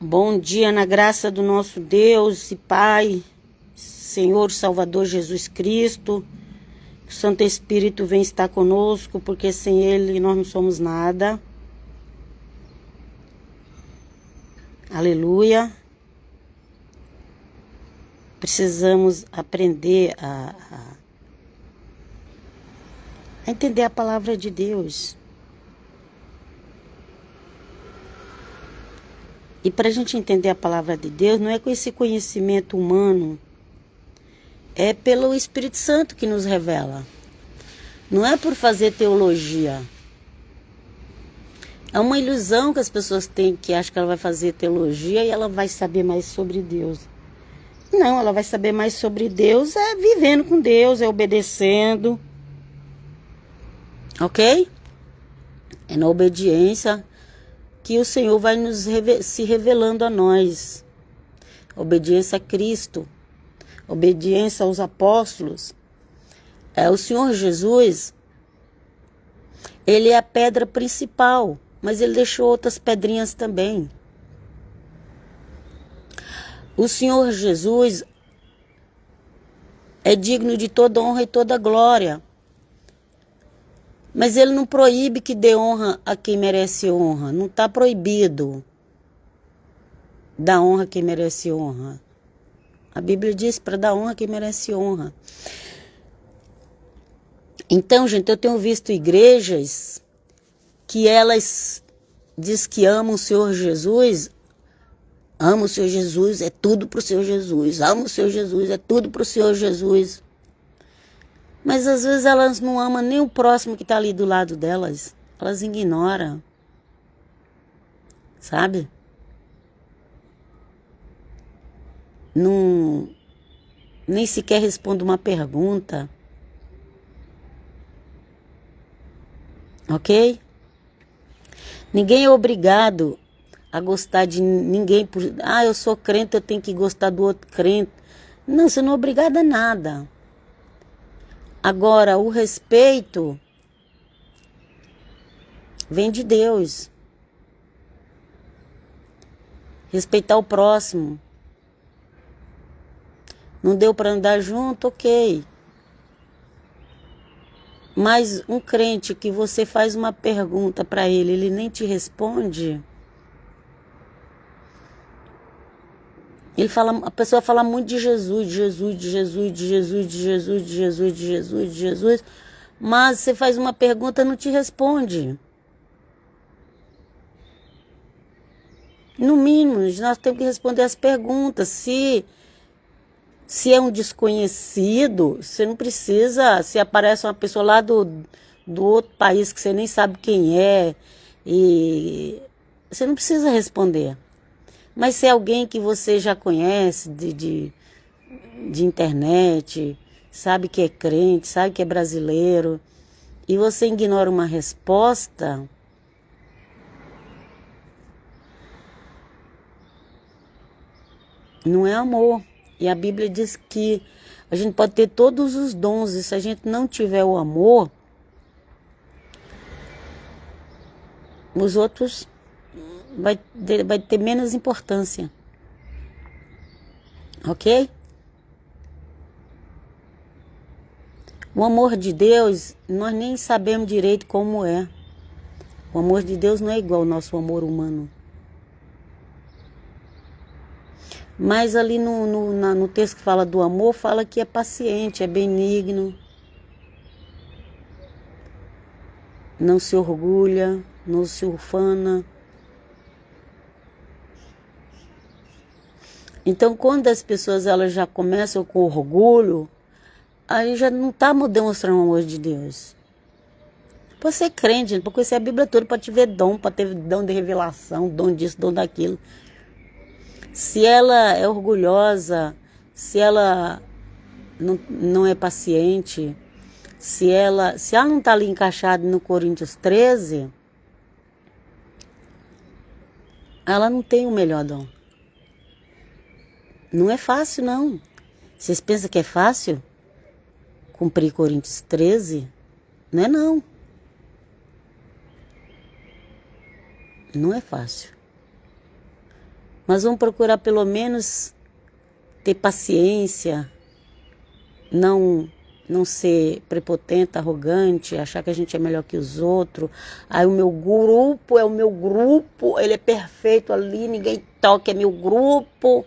Bom dia na graça do nosso Deus e Pai, Senhor Salvador Jesus Cristo. O Santo Espírito vem estar conosco, porque sem Ele nós não somos nada. Aleluia. Precisamos aprender a entender a palavra de Deus. E para a gente entender a palavra de Deus, não é com esse conhecimento humano, é pelo Espírito Santo que nos revela. Não é por fazer teologia. É uma ilusão que as pessoas têm, que acham que ela vai fazer teologia e ela vai saber mais sobre Deus. Não, ela vai saber mais sobre Deus vivendo com Deus, obedecendo. Ok? É na obediência que o Senhor vai se revelando a nós. Obediência a Cristo. Obediência aos apóstolos. O Senhor Jesus, Ele é a pedra principal, mas Ele deixou outras pedrinhas também. O Senhor Jesus é digno de toda honra e toda glória. Mas Ele não proíbe que dê honra a quem merece honra. Não está proibido dar honra a quem merece honra. A Bíblia diz para dar honra a quem merece honra. Então, gente, eu tenho visto igrejas que elas diz que amam o Senhor Jesus. Amo o Senhor Jesus, é tudo para o Senhor Jesus. Amo o Senhor Jesus, é tudo para o Senhor Jesus. Mas às vezes elas não amam nem o próximo que está ali do lado delas. Elas ignoram. Sabe? Não, nem sequer responde uma pergunta. Ok? Ninguém é obrigado a gostar de ninguém. Eu sou crente, eu tenho que gostar do outro crente. Não, você não é obrigado a nada. Agora, o respeito vem de Deus. Respeitar o próximo. Não deu para andar junto? Ok. Mas um crente que você faz uma pergunta para ele nem te responde. A pessoa fala muito de Jesus, de Jesus, de Jesus, de Jesus, de Jesus, de Jesus, de Jesus, de Jesus, mas você faz uma pergunta e não te responde. No mínimo, nós temos que responder as perguntas. Se é um desconhecido, você não precisa, se aparece uma pessoa lá do outro país que você nem sabe quem é, e você não precisa responder. Mas se é alguém que você já conhece de internet, sabe que é crente, sabe que é brasileiro, e você ignora uma resposta, não é amor. E a Bíblia diz que a gente pode ter todos os dons, e se a gente não tiver o amor, os outros vai ter menos importância. Ok? O amor de Deus, nós nem sabemos direito como é. O amor de Deus não é igual ao nosso amor humano. Mas ali no texto que fala do amor, fala que é paciente, é benigno. Não se orgulha, não se ufana. Então, quando as pessoas elas já começam com orgulho, aí já não está demonstrando o amor de Deus. Pode ser crente, pode conhecer a Bíblia toda, pode ter dom, pode ter dom de revelação, dom disso, dom daquilo. Se ela é orgulhosa, se ela não é paciente, se ela não está ali encaixada no Coríntios 13, ela não tem o melhor dom. Não é fácil, não. Vocês pensam que é fácil cumprir Coríntios 13? Não é, não. Não é fácil. Mas vamos procurar pelo menos ter paciência, não ser prepotente, arrogante, achar que a gente é melhor que os outros. Aí o meu grupo é o meu grupo, ele é perfeito ali, ninguém toca, é meu grupo.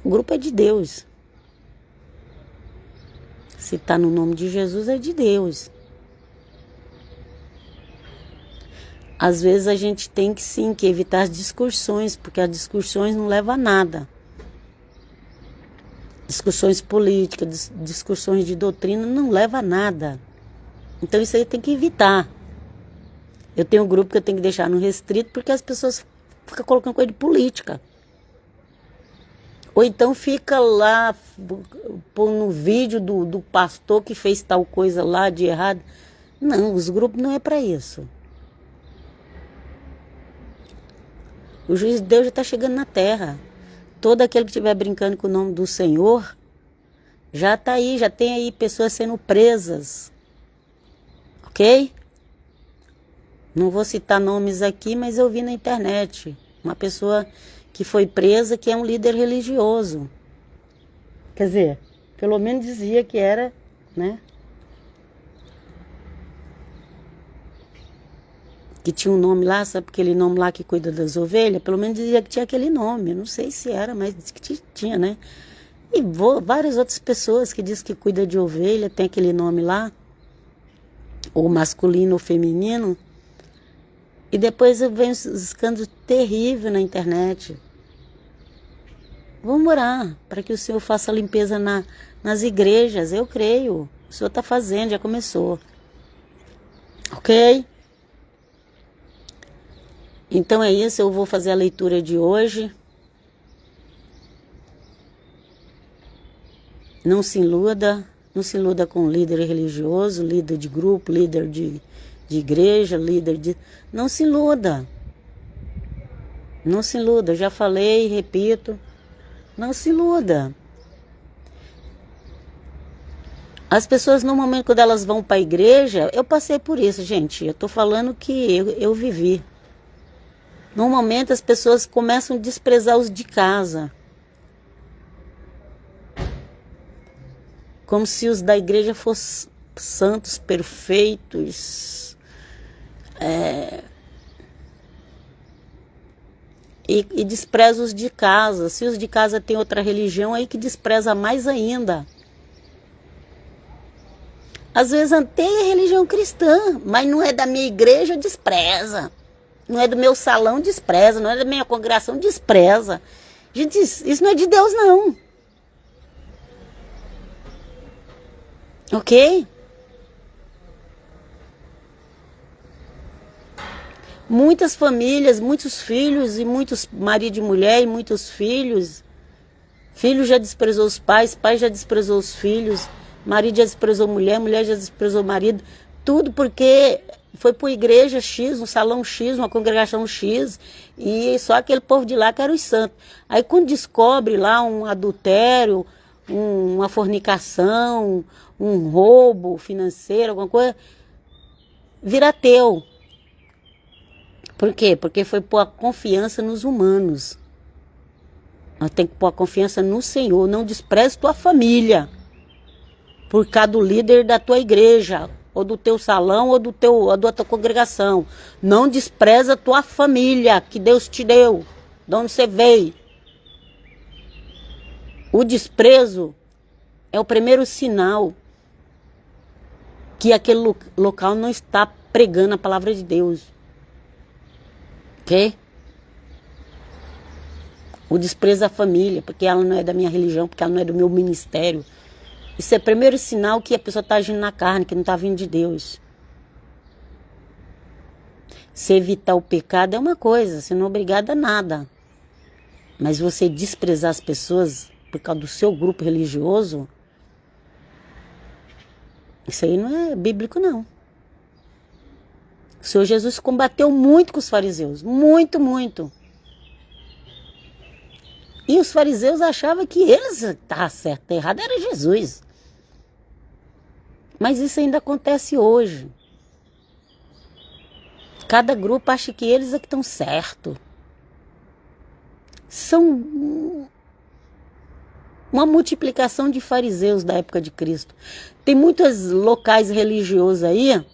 O grupo é de Deus. Se está no nome de Jesus, é de Deus. Às vezes a gente tem que sim, que evitar as discussões, porque as discussões não levam a nada. Discussões políticas, discussões de doutrina não levam a nada. Então isso aí tem que evitar. Eu tenho um grupo que eu tenho que deixar no restrito, porque as pessoas ficam colocando coisa de política. Ou então fica lá, pôr no vídeo do pastor que fez tal coisa lá de errado. Não, os grupos não é para isso. O juiz de Deus já está chegando na terra. Todo aquele que estiver brincando com o nome do Senhor, já está aí, já tem aí pessoas sendo presas. Ok? Não vou citar nomes aqui, mas eu vi na internet. Uma pessoa que foi presa, que é um líder religioso. Quer dizer, pelo menos dizia que era, né? Que tinha um nome lá, sabe aquele nome lá que cuida das ovelhas? Pelo menos dizia que tinha aquele nome. Eu não sei se era, mas disse que tinha, né? E várias outras pessoas que dizem que cuida de ovelha, tem aquele nome lá, ou masculino ou feminino. E depois eu venho escândalos terríveis na internet. Vamos orar para que o Senhor faça a limpeza nas igrejas. Eu creio. O Senhor está fazendo, já começou. Ok? Então é isso, eu vou fazer a leitura de hoje. Não se iluda com líder religioso, líder de grupo, líder de igreja, líder de... Não se iluda. Não se iluda, já falei, repito. Não se iluda. As pessoas, normalmente, quando elas vão para a igreja, eu passei por isso, gente. Eu estou falando que eu vivi. Normalmente, as pessoas começam a desprezar os de casa. Como se os da igreja fossem santos, perfeitos. E despreza os de casa. Se os de casa têm outra religião, aí que despreza mais ainda. Às vezes até é religião cristã, mas não é da minha igreja, despreza. Não é do meu salão, despreza. Não é da minha congregação, despreza. Gente, isso não é de Deus, não. Ok? Muitas famílias, muitos filhos e muitos marido e mulher e muitos filhos. Filho já desprezou os pais, pai já desprezou os filhos, marido já desprezou mulher, mulher já desprezou o marido. Tudo porque foi para uma igreja X, um salão X, uma congregação X, e só aquele povo de lá que era os santos. Aí quando descobre lá um adultério, uma fornicação, um roubo financeiro, alguma coisa, vira ateu. Por quê? Porque foi pôr a confiança nos humanos. Nós temos que pôr a confiança no Senhor. Não despreze tua família por causa do líder da tua igreja, ou do teu salão, ou da tua congregação. Não despreza tua família que Deus te deu, de onde você veio. O desprezo é o primeiro sinal que aquele local não está pregando a palavra de Deus. Ok? O desprezo à família, porque ela não é da minha religião, porque ela não é do meu ministério. Isso é o primeiro sinal que a pessoa está agindo na carne, que não está vindo de Deus. Se evitar o pecado é uma coisa, você não é obrigado a nada. Mas você desprezar as pessoas por causa do seu grupo religioso, isso aí não é bíblico, não. O Senhor Jesus combateu muito com os fariseus. Muito, muito. E os fariseus achavam que eles estavam certo, errado era Jesus. Mas isso ainda acontece hoje. Cada grupo acha que eles é que estão certo. São uma multiplicação de fariseus da época de Cristo. Tem muitos locais religiosos aí,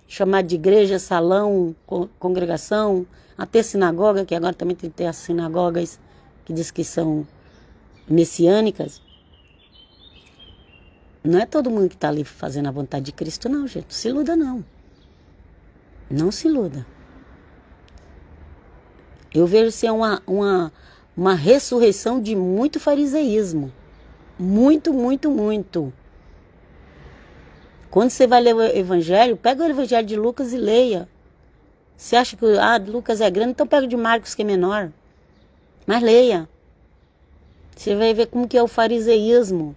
chamados de igreja, salão, congregação, até sinagoga, que agora também tem que ter as sinagogas que diz que são messiânicas. Não é todo mundo que está ali fazendo a vontade de Cristo, não, gente. Não se iluda, não. Não se iluda. Eu vejo ser uma ressurreição de muito fariseísmo. Muito, muito, muito. Quando você vai ler o evangelho, pega o evangelho de Lucas e leia. Você acha que Lucas é grande, então pega o de Marcos, que é menor. Mas leia. Você vai ver como que é o fariseísmo.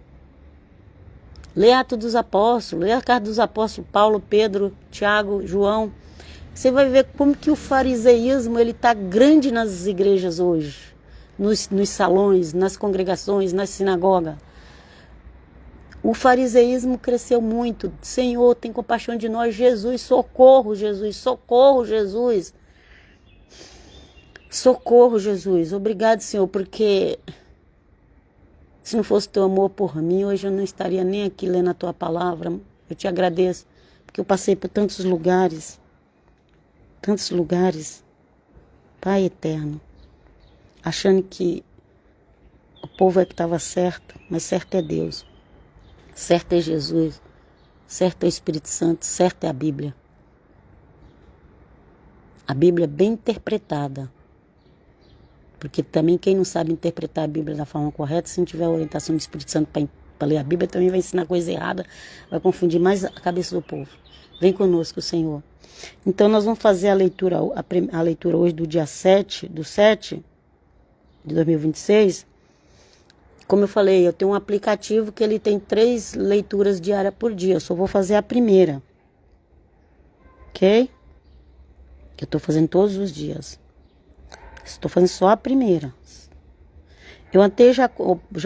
Leia Atos dos Apóstolos, leia a carta dos apóstolos Paulo, Pedro, Tiago, João. Você vai ver como que o fariseísmo está grande nas igrejas hoje. Nos salões, nas congregações, nas sinagogas. O fariseísmo cresceu muito. Senhor, tem compaixão de nós. Jesus, socorro, Jesus. Socorro, Jesus. Socorro, Jesus. Obrigado, Senhor, porque se não fosse teu amor por mim, hoje eu não estaria nem aqui lendo a tua palavra. Eu te agradeço, porque eu passei por tantos lugares. Tantos lugares. Pai eterno. Achando que o povo é que estava certo, mas certo é Deus. Certo é Jesus, certo é o Espírito Santo, certo é a Bíblia. A Bíblia é bem interpretada. Porque também quem não sabe interpretar a Bíblia da forma correta, se não tiver a orientação do Espírito Santo para ler a Bíblia, também vai ensinar coisa errada, vai confundir mais a cabeça do povo. Vem conosco, Senhor. Então nós vamos fazer a leitura hoje do dia 7 de 2026. Como eu falei, eu tenho um aplicativo que ele tem 3 leituras diárias por dia. Eu só vou fazer a primeira. Ok? Que eu estou fazendo todos os dias. Estou fazendo só a primeira. Eu até já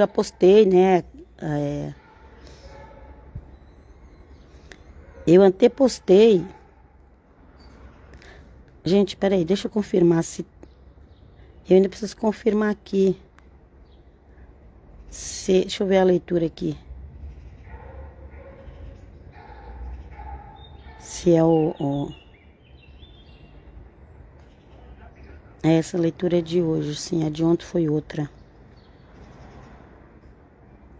postei, né? Eu antepostei. Gente, peraí, deixa eu confirmar se... Eu ainda preciso confirmar aqui. Deixa eu ver a leitura aqui. Se é essa leitura é de hoje, sim. A de ontem foi outra.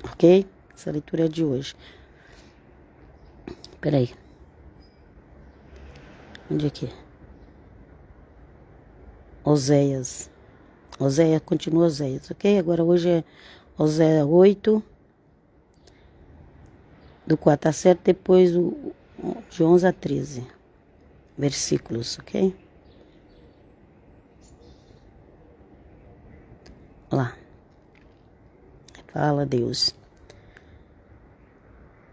Ok? Essa leitura é de hoje. Peraí. Onde é que é? Oséias. Oséias, continua Oséias, ok? Agora hoje é Oséias 8, do 4 a 7, depois de 11 a 13 versículos, ok? Lá. Fala, Deus.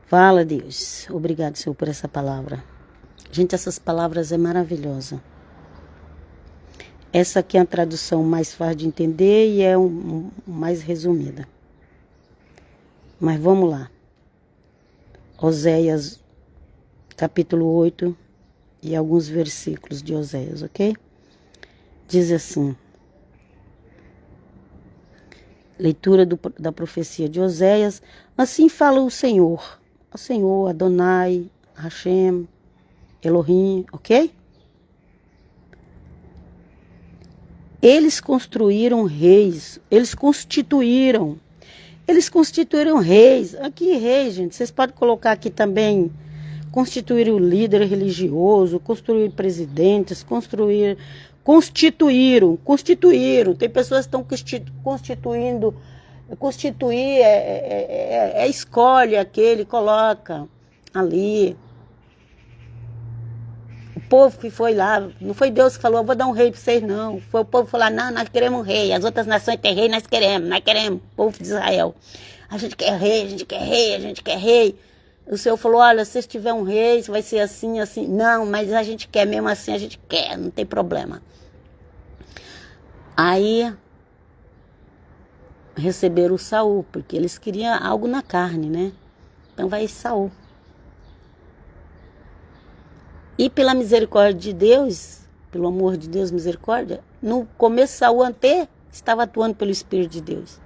Fala, Deus. Obrigado, Senhor, por essa palavra. Gente, essas palavras é maravilhosa. Essa aqui é a tradução mais fácil de entender e é mais resumida. Mas vamos lá. Oséias, capítulo 8 e alguns versículos de Oséias, ok? Diz assim. Leitura da profecia de Oséias. Assim fala o Senhor. O Senhor, Adonai, Hashem, Elohim, ok? Eles construíram reis. Eles constituíram reis. Aqui reis, gente. Vocês podem colocar aqui também. Constituir o líder religioso, construir presidentes, constituíram. Tem pessoas que estão constituindo. Constituir escolhe aquele, coloca ali. O povo que foi lá, não foi Deus que falou, eu vou dar um rei para vocês, não. Foi o povo que falou, não, nós queremos um rei. As outras nações têm rei, nós queremos. O povo de Israel. A gente quer rei, a gente quer rei, a gente quer rei. O Senhor falou, olha, se tiver um rei, vai ser assim, assim. Não, mas a gente quer mesmo assim, a gente quer, não tem problema. Aí receberam o Saul, porque eles queriam algo na carne, né? Então vai Saul. E pela misericórdia de Deus, pelo amor de Deus, misericórdia. No começo, Saul até estava atuando pelo Espírito de Deus.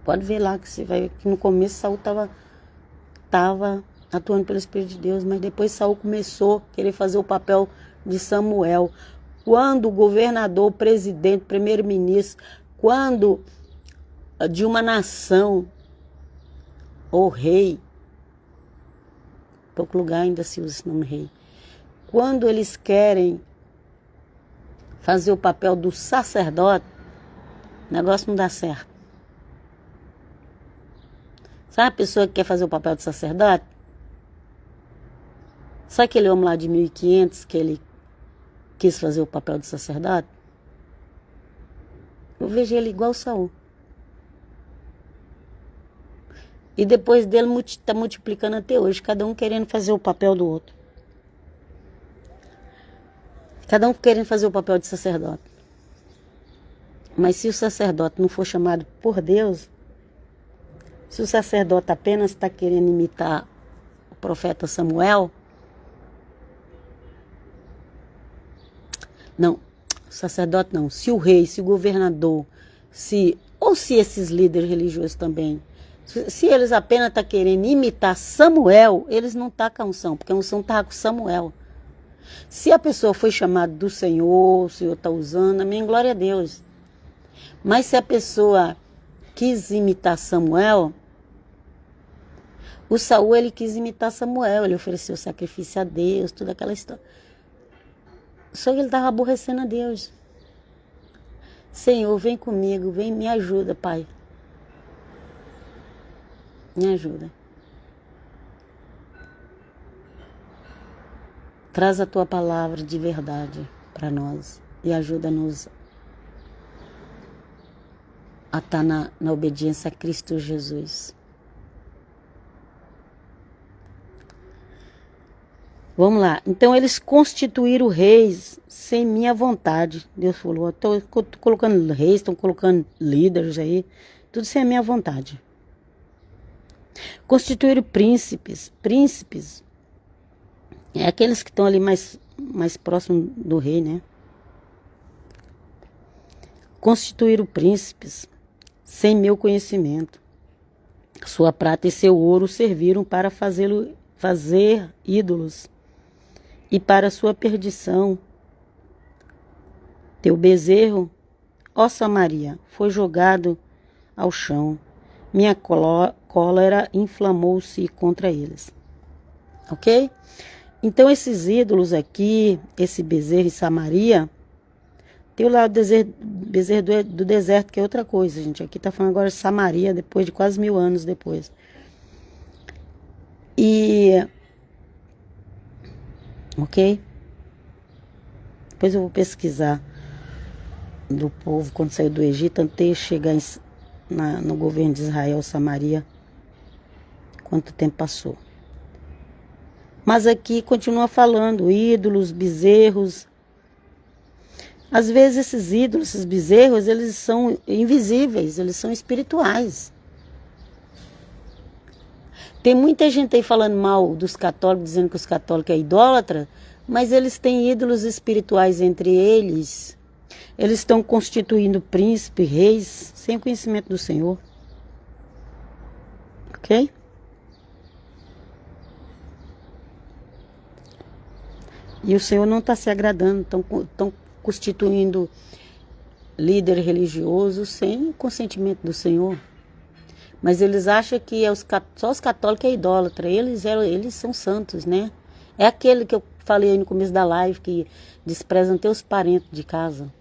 Pode ver lá que você vai ver que no começo Saul estava atuando pelo Espírito de Deus, mas depois Saul começou a querer fazer o papel de Samuel. Quando o governador, o presidente, o primeiro-ministro, quando de uma nação, ou rei, em pouco lugar ainda se usa esse nome rei, quando eles querem fazer o papel do sacerdote, o negócio não dá certo. Sabe a pessoa que quer fazer o papel de sacerdote? Sabe aquele homem lá de 1500 que ele quis fazer o papel de sacerdote? Eu vejo ele igual Saul. E depois dele está multiplicando até hoje, cada um querendo fazer o papel do outro. Cada um querendo fazer o papel de sacerdote. Mas se o sacerdote não for chamado por Deus, se o sacerdote apenas está querendo imitar o profeta Samuel, não, o sacerdote não, se o rei, se o governador, ou se esses líderes religiosos também, se eles apenas estão querendo imitar Samuel, eles não estão com a unção, porque a unção está com Samuel. Se a pessoa foi chamada do Senhor, o Senhor está usando, amém, glória a Deus. Mas se a pessoa quis imitar Samuel, o Saul, ele quis imitar Samuel, ele ofereceu sacrifício a Deus, toda aquela história. Só que ele estava aborrecendo a Deus. Senhor, vem comigo, vem, me ajuda, Pai. Me ajuda. Traz a tua palavra de verdade para nós e ajuda-nos a estar na obediência a Cristo Jesus. Vamos lá. Então eles constituíram reis sem minha vontade. Deus falou, estou colocando reis, estão colocando líderes aí, tudo sem a minha vontade. Constituíram príncipes. Príncipes é aqueles que estão ali mais próximos do rei, né? Constituíram príncipes sem meu conhecimento. Sua prata e seu ouro serviram para fazer ídolos e para sua perdição. Teu bezerro, ó Samaria, foi jogado ao chão. Minha cólera inflamou-se contra eles. Ok? Então esses ídolos aqui, esse bezerro em Samaria, tem lá o bezerro do deserto, que é outra coisa, gente. Aqui está falando agora de Samaria, depois de quase 1000 anos depois. Ok? Depois eu vou pesquisar do povo quando saiu do Egito, até chegar no governo de Israel, Samaria, quanto tempo passou. Mas aqui continua falando, ídolos, bezerros. Às vezes esses ídolos, esses bezerros, eles são invisíveis, eles são espirituais. Tem muita gente aí falando mal dos católicos, dizendo que os católicos é idólatra, mas eles têm ídolos espirituais entre eles. Eles estão constituindo príncipes, reis, sem conhecimento do Senhor. Ok? E o Senhor não está se agradando, estão constituindo líder religioso sem consentimento do Senhor. Mas eles acham que só os católicos é idólatra. Eles são santos, né? É aquele que eu falei aí no começo da live, que desprezam até os parentes de casa.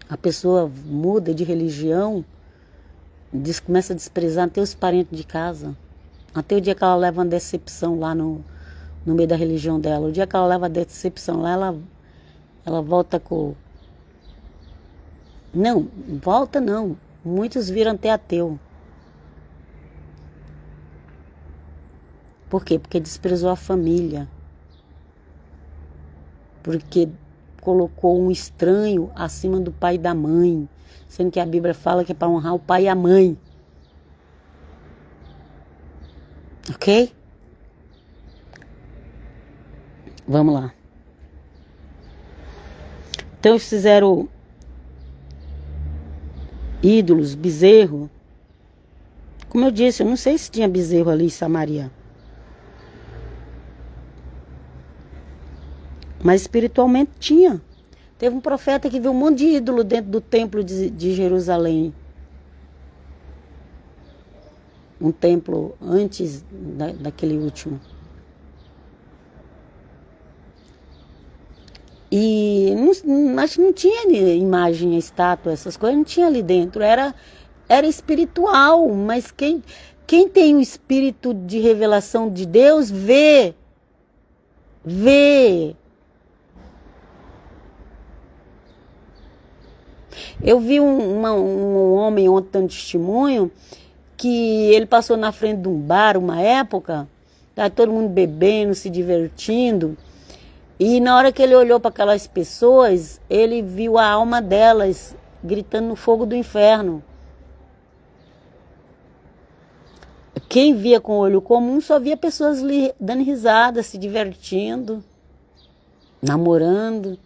A pessoa muda de religião, começa a desprezar até os parentes de casa. Até o dia que ela leva uma decepção lá no meio da religião dela. O dia que ela leva a decepção lá, ela volta com... Não, volta não. Muitos viram até ateu. Por quê? Porque desprezou a família. Porque colocou um estranho acima do pai e da mãe. Sendo que a Bíblia fala que é para honrar o pai e a mãe. Ok? Vamos lá. Então eles fizeram ídolos, bezerro. Como eu disse, eu não sei se tinha bezerro ali em Samaria. Mas espiritualmente tinha. Teve um profeta que viu um monte de ídolo dentro do templo de Jerusalém. Um templo antes daquele último. E acho que não tinha imagem, estátua, essas coisas, não tinha ali dentro. Era espiritual, mas quem tem o espírito de revelação de Deus vê. Eu vi um homem ontem dando testemunho que ele passou na frente de um bar uma época, tá todo mundo bebendo, se divertindo, e na hora que ele olhou para aquelas pessoas, ele viu a alma delas gritando no fogo do inferno. Quem via com o olho comum só via pessoas dando risada, se divertindo, namorando,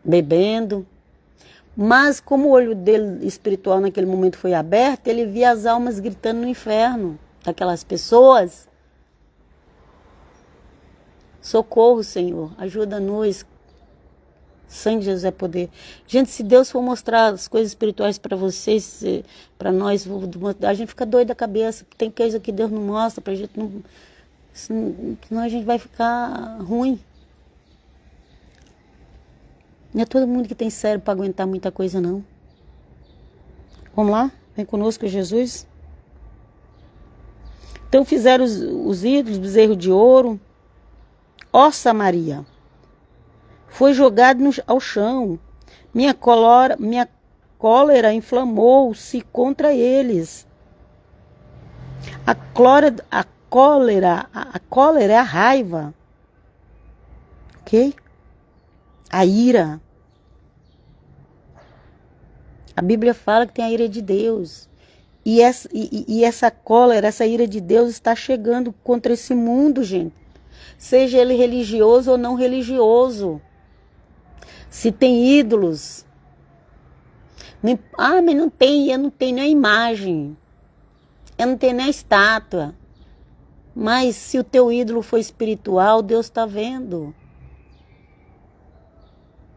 bebendo. Mas como o olho dele espiritual naquele momento foi aberto, ele via as almas gritando no inferno daquelas pessoas. Socorro, Senhor, ajuda-nos. Sangue de Jesus é poder. Gente, se Deus for mostrar as coisas espirituais para vocês, para nós, a gente fica doido da cabeça. Tem coisa que Deus não mostra pra gente, não, senão a gente vai ficar ruim. Não é todo mundo que tem cérebro para aguentar muita coisa, não. Vamos lá? Vem conosco, Jesus. Então fizeram os ídolos, bezerro de ouro. Ó Samaria, foi jogado ao chão. Minha cólera inflamou-se contra eles. A cólera é a raiva. Ok? A ira. A Bíblia fala que tem a ira de Deus. E essa cólera, essa ira de Deus está chegando contra esse mundo, gente. Seja ele religioso ou não religioso. Se tem ídolos. Mas não tem, eu não tenho nem a imagem. Eu não tenho nem a estátua. Mas se o teu ídolo for espiritual, Deus está vendo.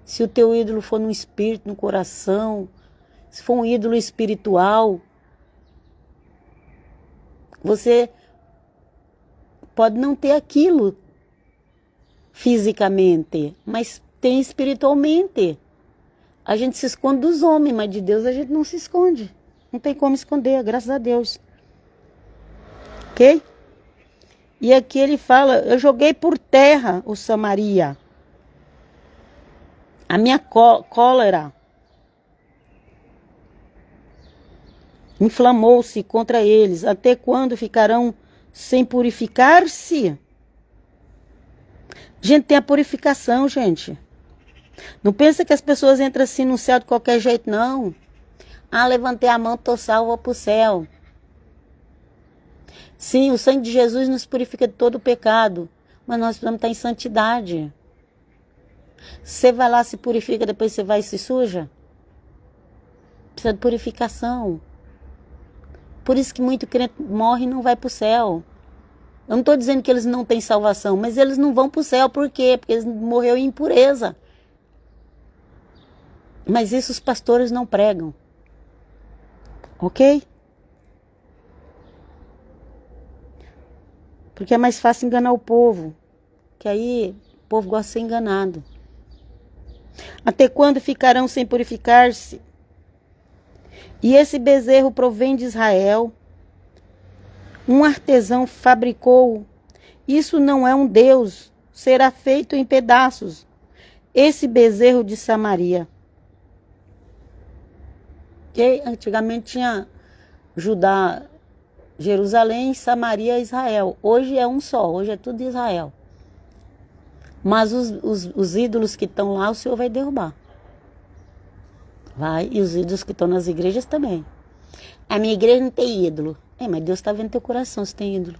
Se o teu ídolo for no espírito, no coração, se for um ídolo espiritual, você pode não ter aquilo fisicamente, mas tem espiritualmente. A gente se esconde dos homens, mas de Deus a gente não se esconde. Não tem como esconder, graças a Deus. Ok? E aqui ele fala, eu joguei por terra o Samaria. A minha cólera inflamou-se contra eles. Até quando ficarão sem purificar-se? Gente, tem a purificação, gente. Não pensa que as pessoas entram assim no céu de qualquer jeito, não. Levantei a mão, tô salvo, vou pro céu. Sim, o sangue de Jesus nos purifica de todo o pecado. Mas nós precisamos estar em santidade. Você vai lá, se purifica, depois você vai e se suja? Precisa de purificação. Por isso que muito crente morre e não vai para o céu. Eu não estou dizendo que eles não têm salvação, mas eles não vão para o céu. Por quê? Porque eles morreram em impureza. Mas isso os pastores não pregam. Ok? Porque é mais fácil enganar o povo. Que aí o povo gosta de ser enganado. Até quando ficarão sem purificar-se? E esse bezerro provém de Israel. Um artesão fabricou. Isso não é um Deus. Será feito em pedaços. Esse bezerro de Samaria. Que antigamente tinha Judá, Jerusalém, Samaria e Israel. Hoje é um só. Hoje é tudo Israel. Mas os ídolos que estão lá, o Senhor vai derrubar. Vai. E os ídolos que estão nas igrejas também. A minha igreja não tem ídolo. Mas Deus está vendo teu coração se tem ídolo.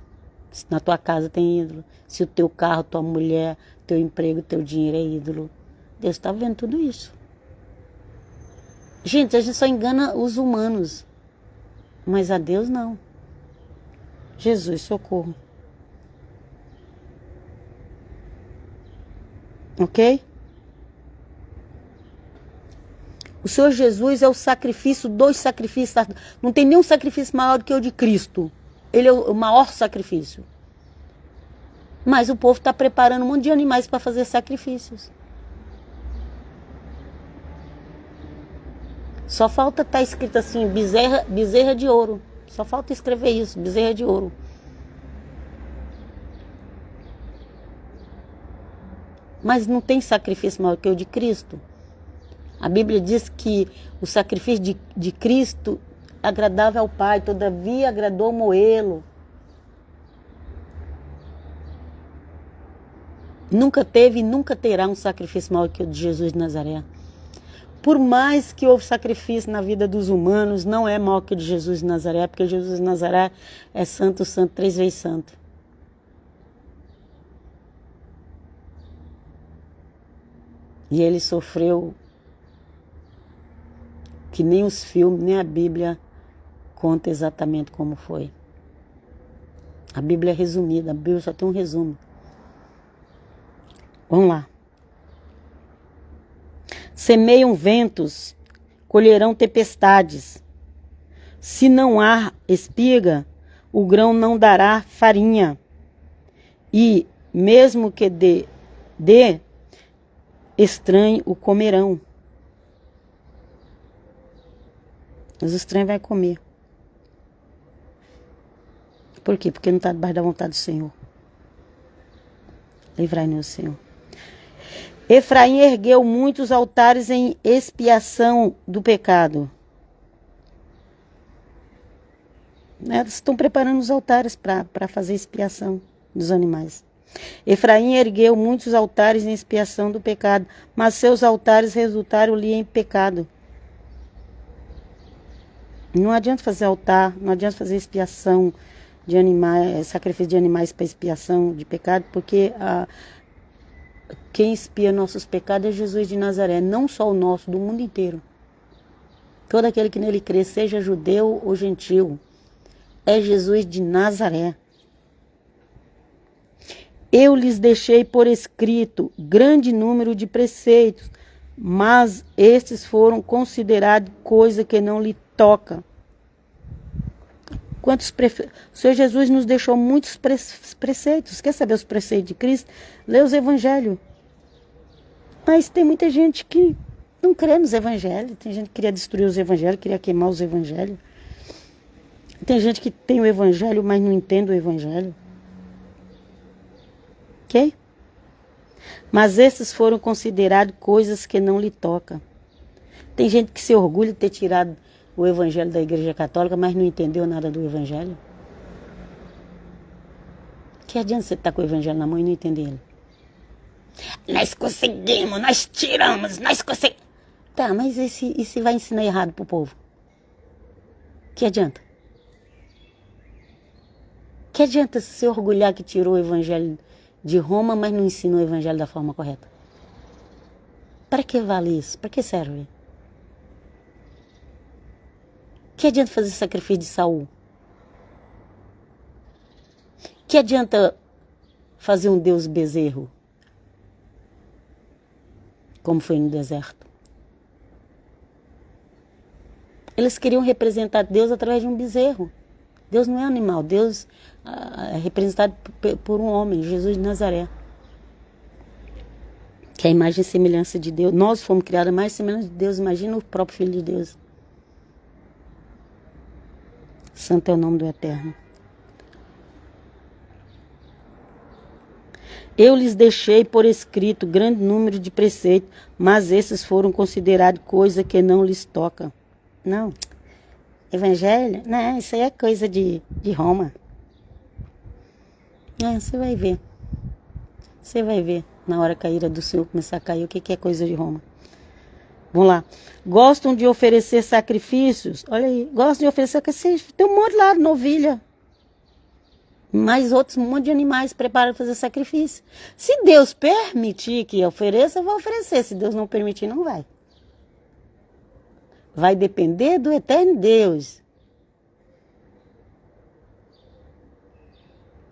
Se na tua casa tem ídolo. Se o teu carro, tua mulher, teu emprego, teu dinheiro é ídolo. Deus está vendo tudo isso. Gente, a gente só engana os humanos, mas a Deus não. Jesus, socorro. Ok? O Senhor Jesus é o sacrifício dos sacrifícios. Não tem nenhum sacrifício maior do que o de Cristo. Ele é o maior sacrifício. Mas o povo está preparando um monte de animais para fazer sacrifícios. Só falta estar escrito assim, bezerra de ouro. Só falta escrever isso, bezerra de ouro. Mas não tem sacrifício maior que o de Cristo. A Bíblia diz que o sacrifício de Cristo agradava ao Pai, todavia agradou Moê-lo. Nunca teve e nunca terá um sacrifício maior que o de Jesus de Nazaré. Por mais que houve sacrifício na vida dos humanos, não é maior que o de Jesus de Nazaré, porque Jesus de Nazaré é santo, santo, 3 vezes santo. E ele sofreu que nem os filmes, nem a Bíblia conta exatamente como foi. A Bíblia é resumida, a Bíblia só tem um resumo. Vamos lá. Semeiam ventos, colherão tempestades. Se não há espiga, o grão não dará farinha. E, mesmo que dê estranho, o comerão. Os estranhos vai comer. Por quê? Porque não está debaixo da vontade do Senhor. Livrai-nos, Senhor. Efraim ergueu muitos altares em expiação do pecado. Eles estão preparando os altares para fazer expiação dos animais. Efraim ergueu muitos altares em expiação do pecado, mas seus altares resultaram-lhe em pecado. Não adianta fazer altar, não adianta fazer expiação de animais, sacrifício de animais para expiação de pecado, porque quem expia nossos pecados é Jesus de Nazaré, não só o nosso, do mundo inteiro. Todo aquele que nele crê, seja judeu ou gentil, é Jesus de Nazaré. Eu lhes deixei por escrito grande número de preceitos, mas estes foram considerados coisa que não lhe toca. O Senhor Jesus nos deixou muitos preceitos. Quer saber os preceitos de Cristo? Lê os evangelhos. Mas tem muita gente que não crê nos evangelhos. Tem gente que queria destruir os evangelhos, queria queimar os evangelhos. Tem gente que tem o evangelho, mas não entende o evangelho. Ok? Mas esses foram considerados coisas que não lhe tocam. Tem gente que se orgulha de ter tirado o evangelho da Igreja Católica, mas não entendeu nada do evangelho. Que adianta você estar com o evangelho na mão e não entender ele? Nós conseguimos, nós tiramos, nós conseguimos. Tá, mas e se vai ensinar errado pro povo? Que adianta? Que adianta se orgulhar que tirou o evangelho de Roma, mas não ensina o evangelho da forma correta? Para que vale isso? Para que serve? Que adianta fazer sacrifício de Saul? Que adianta fazer um Deus bezerro? Como foi no deserto. Eles queriam representar Deus através de um bezerro. Deus não é animal, Deus é representado por um homem, Jesus de Nazaré. Que é a imagem e semelhança de Deus. Nós fomos criados a imagem e semelhança de Deus. Imagina o próprio Filho de Deus. Santo é o nome do Eterno. Eu lhes deixei por escrito grande número de preceitos, mas esses foram considerados coisa que não lhes toca. Não. Evangelho? Não, isso aí é coisa de Roma. Você vai ver. Você vai ver na hora que a ira do Senhor começar a cair o que é coisa de Roma. Vamos lá. Gostam de oferecer sacrifícios? Olha aí. Gostam de oferecer sacrifícios. Tem um monte lá de novilha. mais outros, um monte de animais preparados para fazer sacrifício. Se Deus permitir que eu ofereça, eu vou oferecer. Se Deus não permitir, não vai. Vai depender do eterno Deus.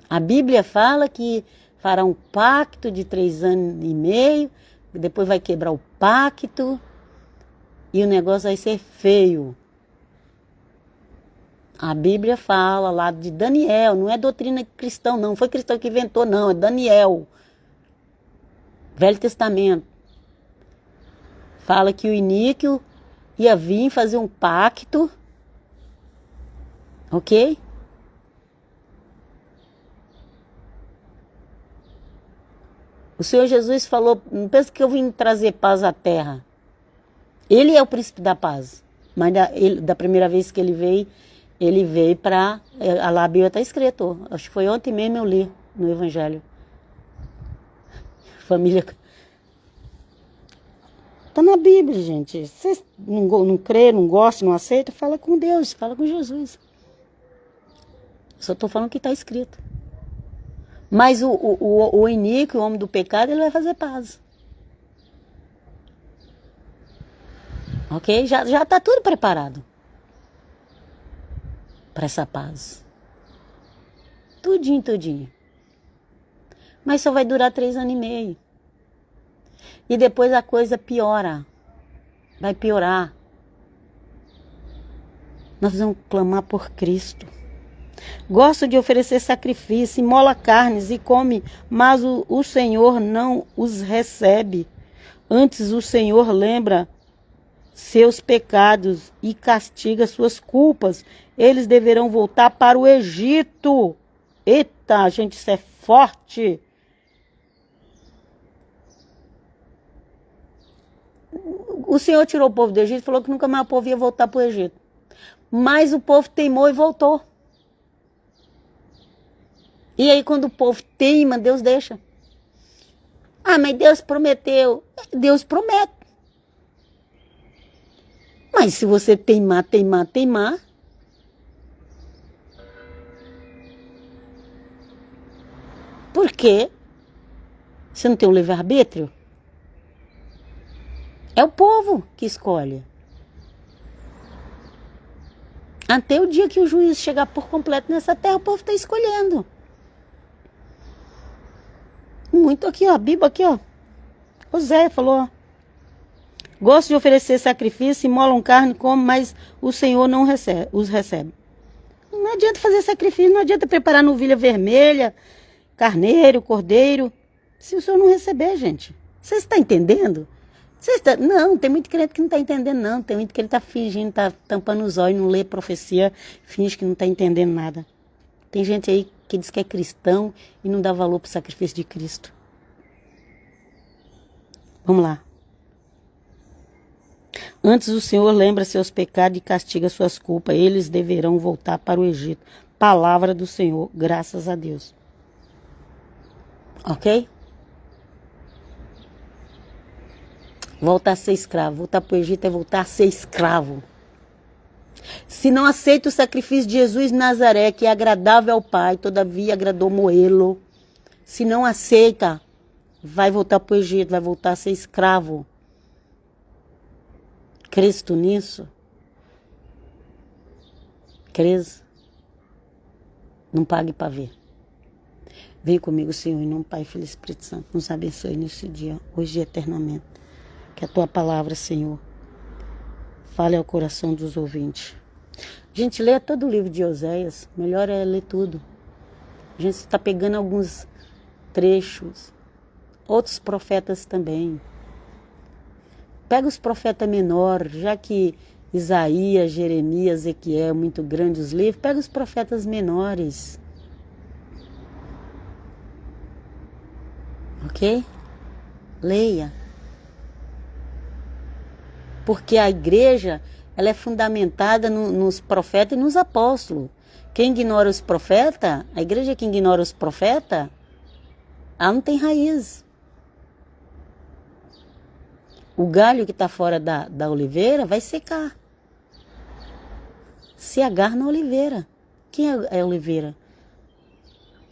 A Bíblia fala que fará um pacto de 3 anos e meio, depois vai quebrar o pacto e o negócio vai ser feio. A Bíblia fala lá de Daniel, não é doutrina cristã, não foi cristão que inventou, não, é Daniel. Velho Testamento. Fala que o iníquo ia vir fazer um pacto, ok? O Senhor Jesus falou, não pensa que eu vim trazer paz à terra. Ele é o príncipe da paz. Mas da primeira vez que ele veio para... Lá a Bíblia está escrito. Acho que foi ontem mesmo eu li no Evangelho. Família... Está na Bíblia, gente. Vocês não crê, não gostam, não aceitam, fala com Deus, fala com Jesus. Só estou falando que está escrito. Mas o iníquo, o homem do pecado, ele vai fazer paz. Ok? Já está tudo preparado para essa paz. Tudinho, tudinho. Mas só vai durar 3 anos e meio. E depois a coisa piora. Vai piorar. Nós vamos clamar por Cristo. Gosta de oferecer sacrifício, imola carnes e come, mas o Senhor não os recebe. Antes o Senhor lembra seus pecados e castiga suas culpas. Eles deverão voltar para o Egito. Eita, gente, isso é forte. O Senhor tirou o povo do Egito e falou que nunca mais o povo ia voltar para o Egito. Mas o povo teimou e voltou. E aí quando o povo teima, Deus deixa. Ah, mas Deus prometeu. Deus promete. Mas se você teimar, por quê? Você não tem um livre-arbítrio? É o povo que escolhe. Até o dia que o juízo chegar por completo nessa terra, o povo está escolhendo. Muito aqui, ó, a Bíblia aqui, ó. José falou, gosto de oferecer sacrifício, imolam carne, come, mas o Senhor não os recebe. Não adianta fazer sacrifício, não adianta preparar novilha vermelha, carneiro, cordeiro, se o Senhor não receber, gente. Vocês estão entendendo? Não, tem muito crente que não está entendendo, não. Tem muito que ele está fingindo, está tampando os olhos, não lê profecia, finge que não está entendendo nada. Tem gente aí que diz que é cristão e não dá valor para o sacrifício de Cristo. Vamos lá. Antes o Senhor lembra seus pecados e castiga suas culpas. Eles deverão voltar para o Egito. Palavra do Senhor, graças a Deus. Ok? Voltar a ser escravo. Voltar para o Egito é voltar a ser escravo. Se não aceita o sacrifício de Jesus de Nazaré, que é agradável ao Pai, todavia agradou moê-lo. Se não aceita, vai voltar para o Egito, vai voltar a ser escravo. Crês tu nisso? Crês? Não pague para ver. Vem comigo, Senhor, em nome do Pai, Filho e Espírito Santo. Nos abençoe nesse dia, hoje e eternamente. Que a tua palavra, Senhor, fale ao coração dos ouvintes. A gente lê todo o livro de Oséias, melhor é ler tudo. A gente está pegando alguns trechos, outros profetas também. Pega os profetas menores, já que Isaías, Jeremias, Ezequiel, muito grande os livros, pega os profetas menores. Ok? Leia. Porque a igreja, ela é fundamentada nos profetas e nos apóstolos. Quem ignora os profetas, a igreja que ignora os profetas, ela não tem raiz. O galho que está fora da oliveira vai secar. Se agarra na oliveira. Quem é a oliveira?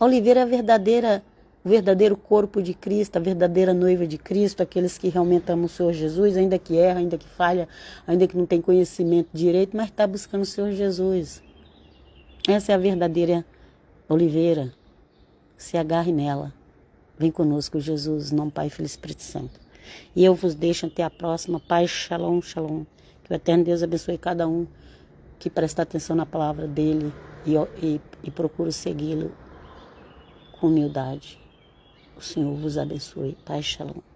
A oliveira é o verdadeiro corpo de Cristo, a verdadeira noiva de Cristo, aqueles que realmente amam o Senhor Jesus, ainda que erra, ainda que falha, ainda que não tem conhecimento direito, mas está buscando o Senhor Jesus. Essa é a verdadeira oliveira. Se agarre nela. Vem conosco, Jesus, em nome do Pai, Filho e Espírito Santo. E eu vos deixo até a próxima. Pai, shalom, shalom. Que o eterno Deus abençoe cada um que presta atenção na palavra dele e procura segui-lo com humildade. O Senhor vos abençoe. Pai, shalom.